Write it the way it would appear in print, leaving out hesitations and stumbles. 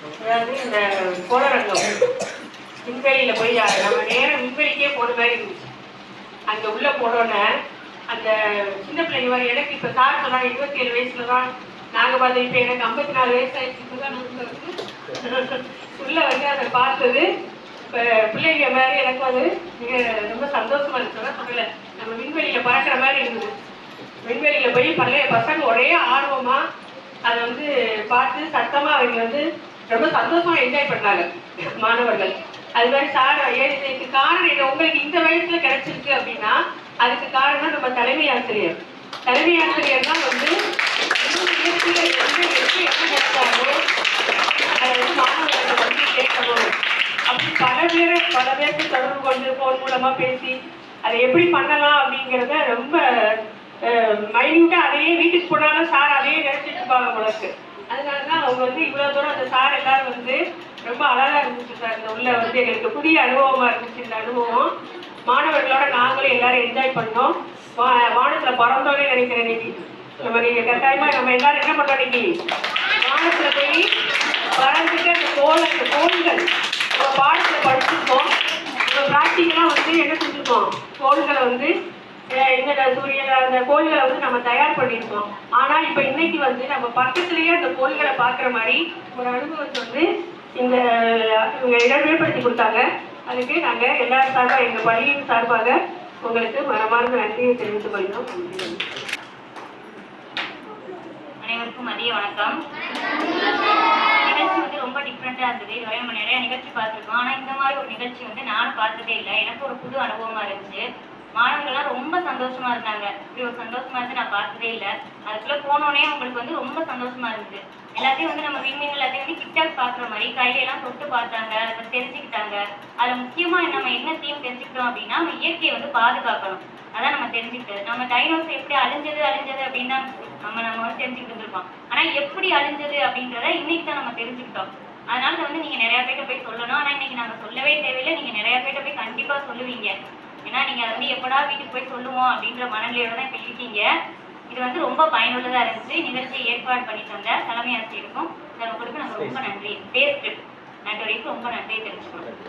அதாவது இந்த கோளரங்கம் விண்வெளியில் போய் நம்ம நேரம் விண்வெளிக்கே போன மாதிரி இருந்துச்சு. அங்கே உள்ளே போனோன்னே அந்த சின்ன பிள்ளைங்க மாதிரி எனக்கு இப்போ சார் சொன்னாங்க 27 வயசுல தான் நாங்கள் பார்த்தோம். இப்போ எனக்கு 54 வயசு ஆயிடுச்சு தான் உள்ளே வந்து அதை பார்த்தது. இப்போ பிள்ளைங்க மாதிரி எனக்கு வந்து மிக ரொம்ப சந்தோஷமா இருந்துச்சுன்னா சொல்லலை. நம்ம விண்வெளியில் பறக்கிற மாதிரி இருந்தது. விண்வெளியில் போய் பழைய பசங்க ஒரே ஆர்வமாக அதை வந்து பார்த்து சத்தமாக அவங்க வந்து ரொம்ப சந்தோஷமா என்ஜாய் பண்ணாங்க மாணவர்கள். அது மாதிரி சார் இதுக்கு காரணம் என்ன, உங்களுக்கு இந்த வயசுல கிடைச்சிருக்கு அப்படின்னா அதுக்கு காரணம் நம்ம தலைமை ஆசிரியர். தலைமை ஆசிரியர் தான் வந்து என்ன நடத்தாரோ அதை வந்து மாணவர்களை வந்து கேட்கணும் அப்படி பல பேருக்கு தொடர்பு கொண்டு போன் மூலமா பேசி அதை எப்படி பண்ணலாம் அப்படிங்கிறத ரொம்ப மைன்யூட்டா அதையே வீட்டுக்கு போனாலும் சார் அதையே நினைச்சிட்டு இருப்பாங்க உங்களுக்கு. அதனாலதான் அவங்க வந்து இவ்வளவு தூரம் அந்த சார் எல்லாரும் வந்து ரொம்ப அழகா இருந்துச்சு சார். இந்த உள்ள வந்து எங்களுக்கு புதிய அனுபவமா இருந்துச்சு. இந்த அனுபவம் மாணவர்களோட நாங்களும் எல்லாரும் என்ஜாய் பண்ணோம். வானத்துல பறந்தோன்னே நினைக்கிறேன். இன்னைக்கு நம்ம நீங்க கட்டாயமா நம்ம எல்லாரும் என்ன பண்ணோம், இன்னைக்கு வானத்துல போய் பறந்துட்டு அந்த கோள்கள் நம்ம பாடத்துல படிச்சிருக்கோம். நம்ம பிராக்டிக்கலா வந்து என்ன செஞ்சிருக்கோம், கோள்களை வந்து இந்த சூரியன் அந்த கோள்களை வந்து நம்ம தயார் பண்ணியிருக்கோம். ஆனா இப்ப இன்னைக்கு வந்து நம்ம பக்கத்திலேயே அந்த கோள்களை பார்க்குற மாதிரி ஒரு அனுபவத்தை வந்து இவங்க இடமேற்படுத்தி கொடுத்தாங்க. அதுக்கு நாங்க எல்லாரும் சார்பாக எங்க பள்ளியின் சார்பாக உங்களுக்கு மனமார்ந்த நன்றியை தெரிவித்துக் கொள்கிறோம். அனைவருக்கும் மதிய வணக்கம். நிகழ்ச்சி வந்து ரொம்ப டிஃப்ரெண்டா இருந்தது. இதுவரை நம்ம நிறைய நிகழ்ச்சி பார்த்துருக்கோம். ஆனா இந்த மாதிரி ஒரு நிகழ்ச்சி வந்து நானும் பார்த்ததே இல்லை. எனக்கு ஒரு புது அனுபவமா இருந்துச்சு. மாணவர்கள்லாம் ரொம்ப சந்தோஷமா இருந்தாங்க. இப்படி ஒரு சந்தோஷமா இருந்து நான் பார்த்ததே இல்லை. அதுக்குள்ள போனோடனே அவங்களுக்கு வந்து ரொம்ப சந்தோஷமா இருந்துச்சு. எல்லாத்தையும் வந்து நம்ம விண்மீன் எல்லாத்தையும் வந்து கிட்ட பார்க்குற மாதிரி கையிலெல்லாம் தொட்டு பார்த்தாங்க, அதை தெரிஞ்சுக்கிட்டாங்க. அதில் முக்கியமா நம்ம என்ன தீம் தெரிஞ்சுக்கிட்டோம் அப்படின்னா, நம்ம இயற்கையை வந்து பாதுகாக்கணும். அதான் நம்ம தெரிஞ்சுக்கிட்டது. நம்ம டைனோஸ் எப்படி அழிஞ்சது அப்படின்னு நம்ம வந்து தெரிஞ்சுக்கிட்டு இருந்திருப்போம். ஆனா எப்படி அழிஞ்சது அப்படின்றத இன்னைக்கு தான் நம்ம தெரிஞ்சுக்கிட்டோம். அதனால வந்து நீங்க நிறைய பேர்ட்ட போய் சொல்லணும். ஆனா இன்னைக்கு நாங்க சொல்லவே தேவையில்லை. நீங்க நிறைய பேர்ட்ட போய் கண்டிப்பா சொல்லுவீங்க. ஏன்னா நீங்க அதை வந்து எப்படா வீட்டுக்கு போய் சொல்லுவோம் அப்படின்ற மனநிலையோட தான் இப்ப இருக்கீங்க. இது வந்து ரொம்ப பயனுள்ளதா இருந்துச்சு. நிகழ்ச்சியை ஏற்பாடு பண்ணி தந்த தலைமை ஆசிரியருக்கும் உங்களுக்கு நாங்கள் ரொம்ப நன்றி பேசுறேன். நன்றி ரொம்ப நன்றியை தெரிஞ்சுக்கணும்.